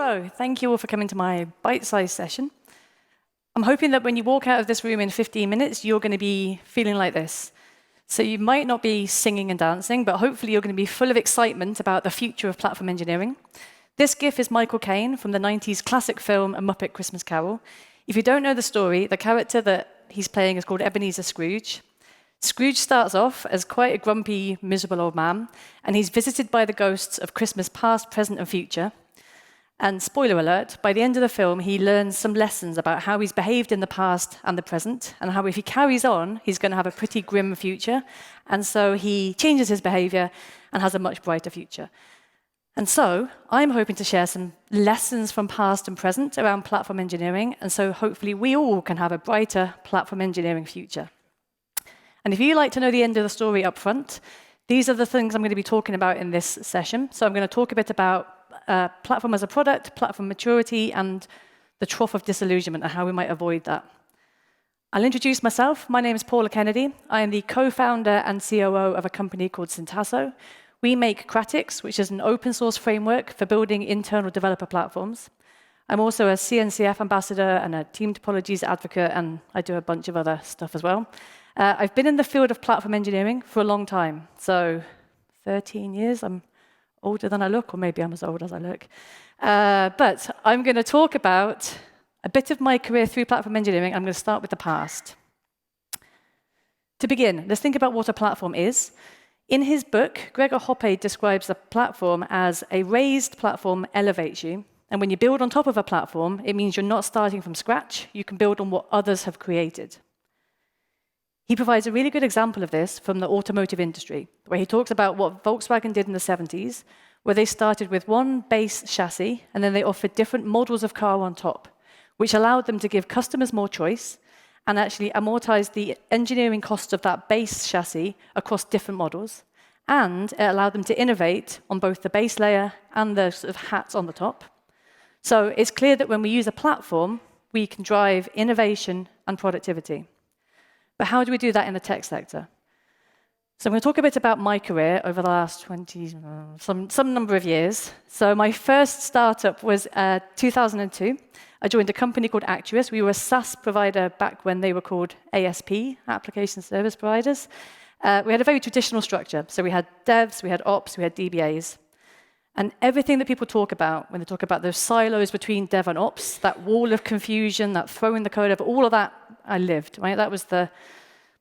So, thank you all for coming to my bite-sized session. I'm hoping that when you walk out of this room in 15 minutes, you're going to be feeling like this. So you might not be singing and dancing, but hopefully you're going to be full of excitement about the future of platform engineering. This GIF is Michael Caine from the 90s classic film A Muppet Christmas Carol. If you don't know the story, the character that he's playing is called Ebenezer Scrooge. Scrooge starts off as quite a grumpy, miserable old man, and he's visited by the ghosts of Christmas past, present, and future. And spoiler alert, by the end of the film, he learns some lessons about how he's behaved in the past and the present, and how if he carries on, he's going to have a pretty grim future. And so he changes his behavior and has a much brighter future. And so I'm hoping to share some lessons from past and present around platform engineering, and so hopefully we all can have a brighter platform engineering future. And if you'd like to know the end of the story up front, these are the things I'm going to be talking about in this session. So I'm going to talk a bit about platform as a product, platform maturity, and the trough of disillusionment and how we might avoid that. I'll introduce myself. My name is Paula Kennedy. I am the co-founder and COO of a company called Syntasso. We make Kratix, which is an open source framework for building internal developer platforms. I'm also a CNCF ambassador and a team topologies advocate, and I do a bunch of other stuff as well. I've been in the field of platform engineering for a long time, so 13 years. I'm older than I look, or maybe I'm as old as I look. But I'm going to talk about a bit of my career through platform engineering. I'm going to start with the past. To begin, let's think about what a platform is. In his book, Gregor Hoppe describes a platform as a raised platform elevates you. And when you build on top of a platform, it means you're not starting from scratch. You can build on what others have created. He provides a really good example of this from the automotive industry, where he talks about what Volkswagen did in the 70s, where they started with one base chassis, and then they offered different models of car on top, which allowed them to give customers more choice and actually amortize the engineering costs of that base chassis across different models. And it allowed them to innovate on both the base layer and the sort of hats on the top. So it's clear that when we use a platform, we can drive innovation and productivity. But how do we do that in the tech sector? So I'm going to talk a bit about my career over the last 20, some number of years. So my first startup was 2002. I joined a company called Actuous. We were a SaaS provider back when they were called ASP, Application Service Providers. We had a very traditional structure. So we had devs, we had ops, we had DBAs. And everything that people talk about when they talk about those silos between dev and ops, that wall of confusion, that throwing the code over, all of that I lived, right? That was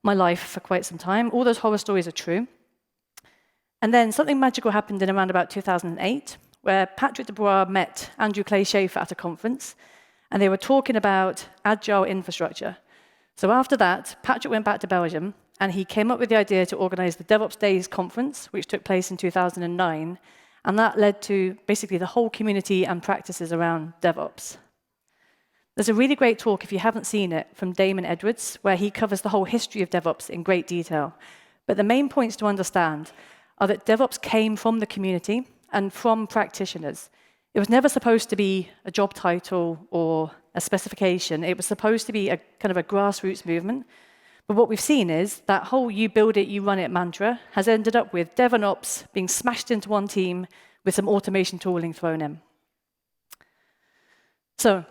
my life for quite some time. All those horror stories are true. And then something magical happened in around about 2008, where Patrick Dubois met Andrew Clay Schaefer at a conference, and they were talking about agile infrastructure. So after that, Patrick went back to Belgium, and he came up with the idea to organize the DevOps Days conference, which took place in 2009, and that led to basically the whole community and practices around DevOps. There's a really great talk, if you haven't seen it, from Damon Edwards, where he covers the whole history of DevOps in great detail. But the main points to understand are that DevOps came from the community and from practitioners. It was never supposed to be a job title or a specification. It was supposed to be a kind of a grassroots movement. But what we've seen is that whole you build it, you run it mantra has ended up with dev and ops being smashed into one team with some automation tooling thrown in. So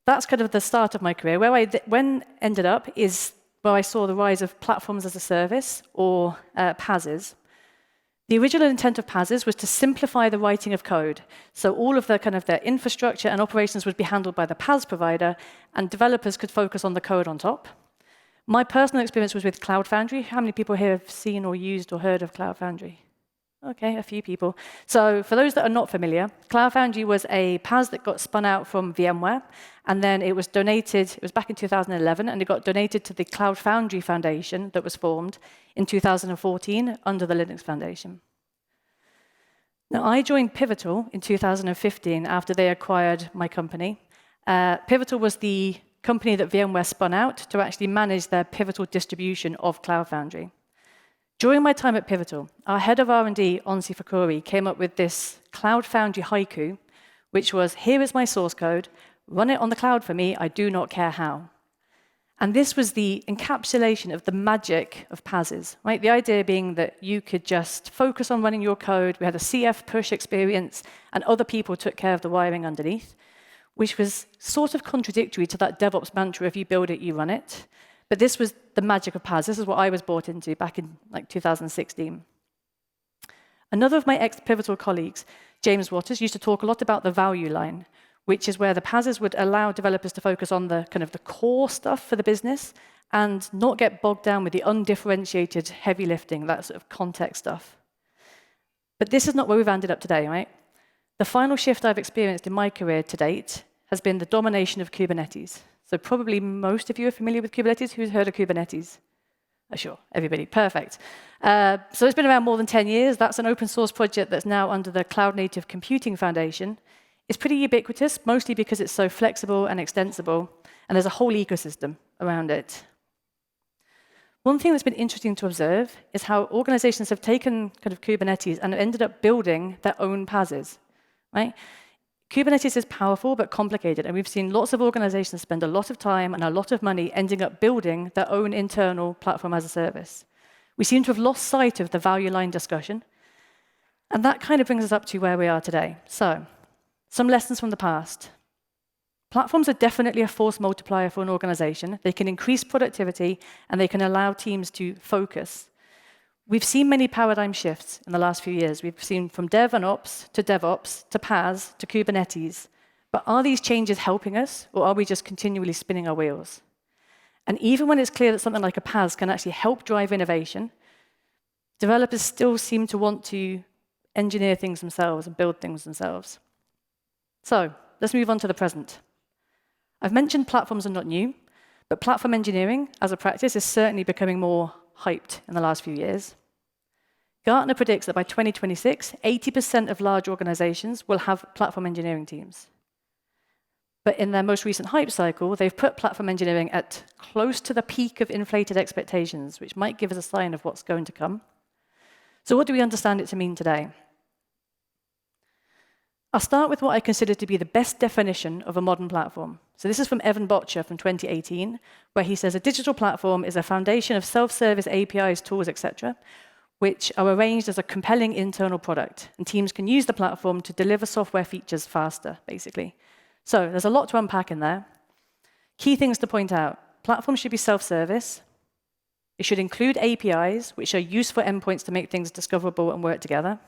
that's kind of the start of my career. Where I ended up is where I saw the rise of platforms as a service, or PaaSes. The original intent of PaaSes was to simplify the writing of code. So all of the kind of their infrastructure and operations would be handled by the PaaS provider, and developers could focus on the code on top. My personal experience was with Cloud Foundry. How many people here have seen or used or heard of Cloud Foundry? OK, a few people. So for those that are not familiar, Cloud Foundry was a PaaS that got spun out from VMware, and then it was donated, it was back in 2011, and it got donated to the Cloud Foundry Foundation that was formed in 2014 under the Linux Foundation. Now, I joined Pivotal in 2015 after they acquired my company. Pivotal was the company that VMware spun out to actually manage their Pivotal distribution of Cloud Foundry. During my time at Pivotal, our head of R&D, Onsi Fakuri, came up with this Cloud Foundry haiku, which was, here is my source code, run it on the cloud for me, I do not care how. And this was the encapsulation of the magic of PaaSes, right? The idea being that you could just focus on running your code. We had a CF push experience, and other people took care of the wiring underneath, which was sort of contradictory to that DevOps mantra, if you build it, you run it. But this was the magic of PaaS. This is what I was brought into back in 2016. Another of my ex-Pivotal colleagues, James Waters, used to talk a lot about the value line, which is where the PaaSes would allow developers to focus on the kind of the core stuff for the business and not get bogged down with the undifferentiated heavy lifting, that sort of context stuff. But this is not where we've ended up today, right? The final shift I've experienced in my career to date has been the domination of Kubernetes. So probably most of you are familiar with Kubernetes. Who's heard of Kubernetes? Sure, everybody, perfect. So it's been around more than 10 years. That's an open source project that's now under the Cloud Native Computing Foundation. It's pretty ubiquitous, mostly because it's so flexible and extensible, and there's a whole ecosystem around it. One thing that's been interesting to observe is how organizations have taken kind of Kubernetes and ended up building their own PaaSes, right? Kubernetes is powerful but complicated, and we've seen lots of organizations spend a lot of time and a lot of money ending up building their own internal platform as a service. We seem to have lost sight of the value line discussion, and that kind of brings us up to where we are today. So, some lessons from the past. Platforms are definitely a force multiplier for an organization. They can increase productivity, and they can allow teams to focus. We've seen many paradigm shifts in the last few years. We've seen from dev and ops to DevOps to PaaS to Kubernetes. But are these changes helping us, or are we just continually spinning our wheels? And even when it's clear that something like a PaaS can actually help drive innovation, developers still seem to want to engineer things themselves and build things themselves. So let's move on to the present. I've mentioned platforms are not new, but platform engineering as a practice is certainly becoming more hyped in the last few years. Gartner predicts that by 2026, 80% of large organizations will have platform engineering teams. But in their most recent hype cycle, they've put platform engineering at close to the peak of inflated expectations, which might give us a sign of what's going to come. So what do we understand it to mean today? I'll start with what I consider to be the best definition of a modern platform. So this is from Evan Botcher from 2018, where he says a digital platform is a foundation of self-service APIs, tools, etc., which are arranged as a compelling internal product. And teams can use the platform to deliver software features faster, basically. So there's a lot to unpack in there. Key things to point out. Platforms should be self-service. It should include APIs, which are useful endpoints to make things discoverable and work together.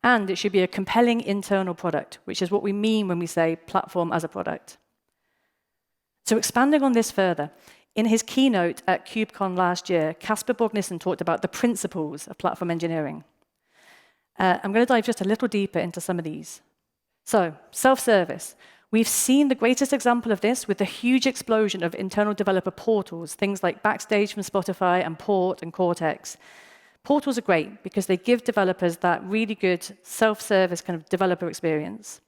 And it should be a compelling internal product, which is what we mean when we say platform as a product. So expanding on this further, in his keynote at KubeCon last year, Casper Bognissen talked about the principles of platform engineering. I'm going to dive just a little deeper into some of these. So, self-service. We've seen the greatest example of this with the huge explosion of internal developer portals, things like Backstage from Spotify and Port and Cortex. Portals are great because they give developers that really good self-service kind of developer experience.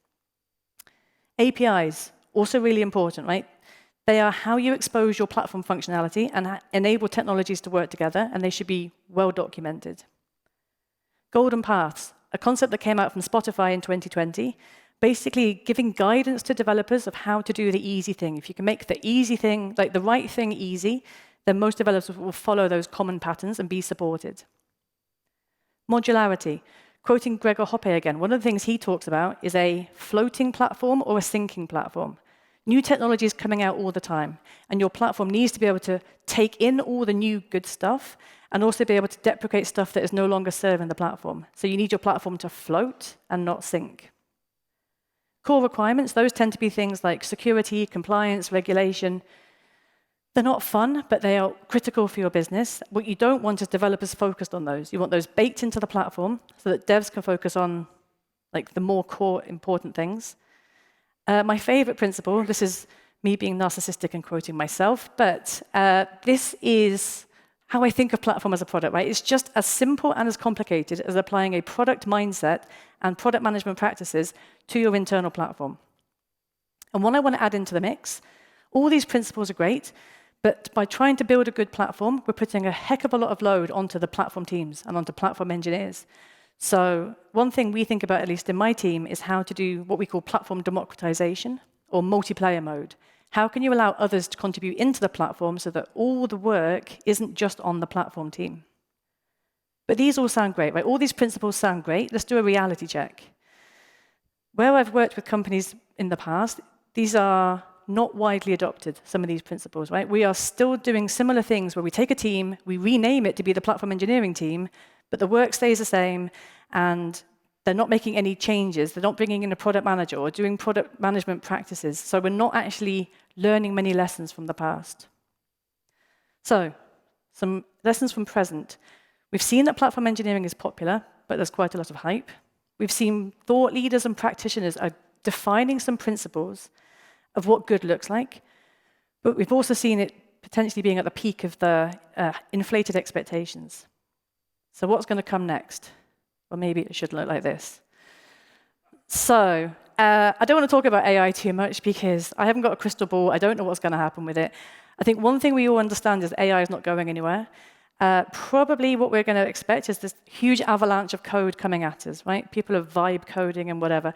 APIs, also really important, right? They are how you expose your platform functionality and enable technologies to work together, and they should be well documented. Golden paths, a concept that came out from Spotify in 2020, basically giving guidance to developers of how to do the easy thing. If you can make the easy thing, like the right thing easy, then most developers will follow those common patterns and be supported. Modularity. Quoting Gregor Hoppe again, one of the things he talks about is a floating platform or a sinking platform. New technology is coming out all the time, and your platform needs to be able to take in all the new good stuff and also be able to deprecate stuff that is no longer serving the platform. So you need your platform to float and not sink. Core requirements, those tend to be things like security, compliance, regulation. They're not fun, but they are critical for your business. What you don't want is developers focused on those. You want those baked into the platform so that devs can focus on like the more core important things. My favorite principle, this is me being narcissistic and quoting myself, but this is how I think of platform as a product, right? It's just as simple and as complicated as applying a product mindset and product management practices to your internal platform. And what I want to add into the mix, all these principles are great, but by trying to build a good platform, we're putting a heck of a lot of load onto the platform teams and onto platform engineers. So one thing we think about, at least in my team, is how to do what we call platform democratization or multiplayer mode. How can you allow others to contribute into the platform so that all the work isn't just on the platform team? But these all sound great, right? All these principles sound great. Let's do a reality check. Where I've worked with companies in the past, these are not widely adopted, some of these principles, right? We are still doing similar things where we take a team, we rename it to be the platform engineering team, but the work stays the same, and they're not making any changes. They're not bringing in a product manager or doing product management practices. So we're not actually learning many lessons from the past. So some lessons from present. We've seen that platform engineering is popular, but there's quite a lot of hype. We've seen thought leaders and practitioners are defining some principles of what good looks like, but we've also seen it potentially being at the peak of the inflated expectations. So what's going to come next? Well, maybe it should look like this. So I don't want to talk about AI too much because I haven't got a crystal ball. I don't know what's going to happen with it. I think one thing we all understand is AI is not going anywhere. Probably what we're going to expect is this huge avalanche of code coming at us, right? People are vibe coding and whatever.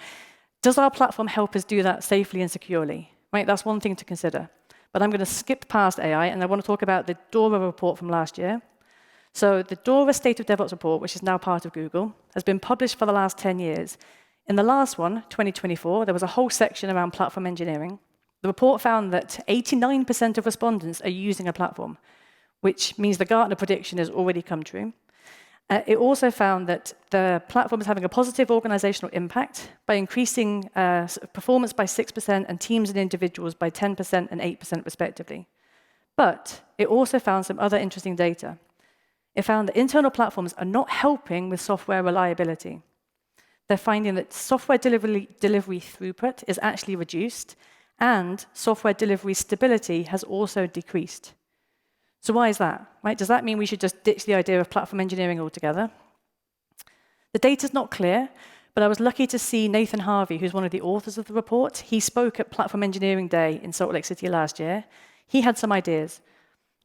Does our platform help us do that safely and securely? Right? That's one thing to consider. But I'm going to skip past AI, and I want to talk about the DORA report from last year. So the DORA State of DevOps report, which is now part of Google, has been published for the last 10 years. In the last one, 2024, there was a whole section around platform engineering. The report found that 89% of respondents are using a platform, which means the Gartner prediction has already come true. It also found that the platform is having a positive organizational impact by increasing performance by 6% and teams and individuals by 10% and 8% respectively. But it also found some other interesting data. It found that internal platforms are not helping with software reliability. They're finding that software delivery throughput is actually reduced, and software delivery stability has also decreased. So why is that? Right? Does that mean we should just ditch the idea of platform engineering altogether? The data's not clear, but I was lucky to see Nathan Harvey, who's one of the authors of the report. He spoke at Platform Engineering Day in Salt Lake City last year. He had some ideas.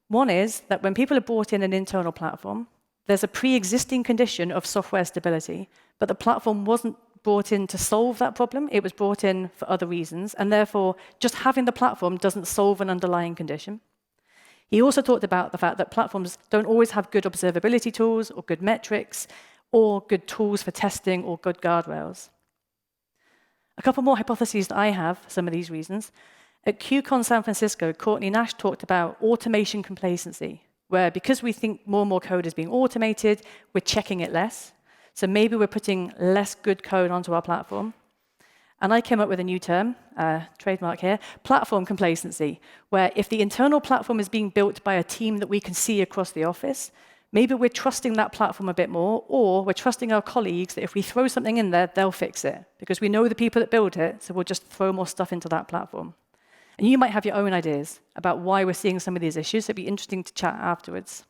One is that when people have brought in an internal platform, there's a pre-existing condition of software stability, but the platform wasn't brought in to solve that problem. It was brought in for other reasons, and therefore just having the platform doesn't solve an underlying condition. He also talked about the fact that platforms don't always have good observability tools or good metrics or good tools for testing or good guardrails. A couple more hypotheses that I have for some of these reasons. At QCon San Francisco, Courtney Nash talked about automation complacency, where because we think more and more code is being automated, we're checking it less. So maybe we're putting less good code onto our platform. And I came up with a new term, trademark here, platform complacency, where if the internal platform is being built by a team that we can see across the office, maybe we're trusting that platform a bit more, or we're trusting our colleagues that if we throw something in there, they'll fix it, because we know the people that build it, so we'll just throw more stuff into that platform. And you might have your own ideas about why we're seeing some of these issues, so it'd be interesting to chat afterwards.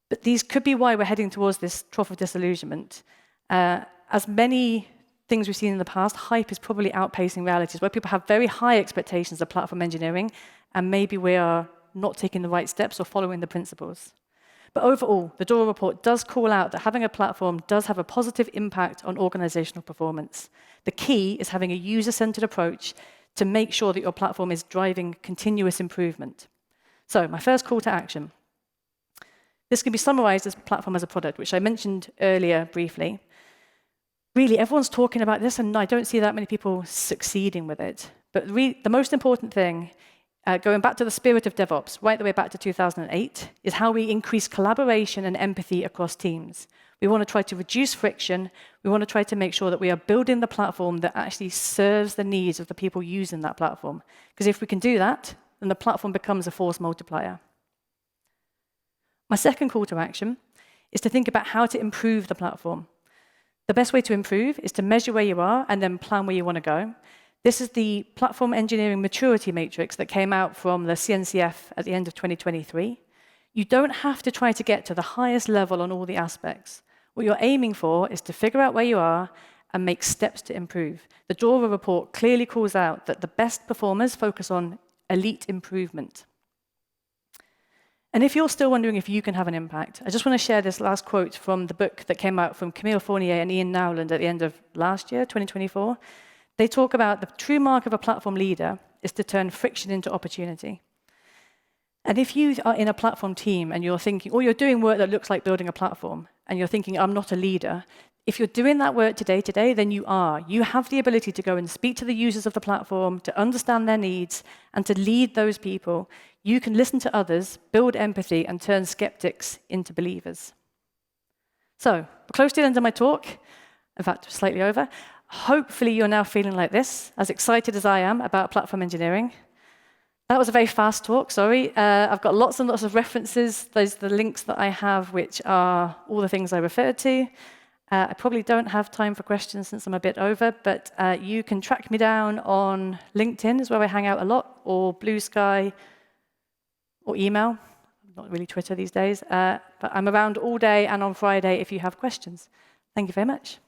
But these could be why we're heading towards this trough of disillusionment. As many things we've seen in the past, hype is probably outpacing realities, where people have very high expectations of platform engineering, and maybe we are not taking the right steps or following the principles. But overall, the DORA report does call out that having a platform does have a positive impact on organizational performance. The key is having a user-centered approach to make sure that your platform is driving continuous improvement. So my first call to action. This can be summarized as platform as a product, which I mentioned earlier briefly. Really, everyone's talking about this, and I don't see that many people succeeding with it. But the most important thing, going back to the spirit of DevOps, right the way back to 2008, is how we increase collaboration and empathy across teams. We want to try to reduce friction. We want to try to make sure that we are building the platform that actually serves the needs of the people using that platform. Because if we can do that, then the platform becomes a force multiplier. My second call to action is to think about how to improve the platform. The best way to improve is to measure where you are and then plan where you want to go. This is the Platform Engineering Maturity Matrix that came out from the CNCF at the end of 2023. You don't have to try to get to the highest level on all the aspects. What you're aiming for is to figure out where you are and make steps to improve. The DORA report clearly calls out that the best performers focus on elite improvement. And if you're still wondering if you can have an impact, I just want to share this last quote from the book that came out from Camille Fournier and Ian Nowland at the end of last year, 2024. They talk about the true mark of a platform leader is to turn friction into opportunity. And if you are in a platform team and you're thinking, or you're doing work that looks like building a platform, and you're thinking, I'm not a leader, if you're doing that work today, then you are. You have the ability to go and speak to the users of the platform, to understand their needs, and to lead those people. You can listen to others, build empathy, and turn skeptics into believers. So, we're close to the end of my talk. In fact, slightly over. Hopefully, you're now feeling like this, as excited as I am about platform engineering. That was a very fast talk, sorry. I've got lots and lots of references. Those are the links that I have, which are all the things I referred to. I probably don't have time for questions since I'm a bit over, but you can track me down on LinkedIn, is where I hang out a lot, or Blue Sky, or email. Not really Twitter these days, but I'm around all day and on Friday if you have questions. Thank you very much.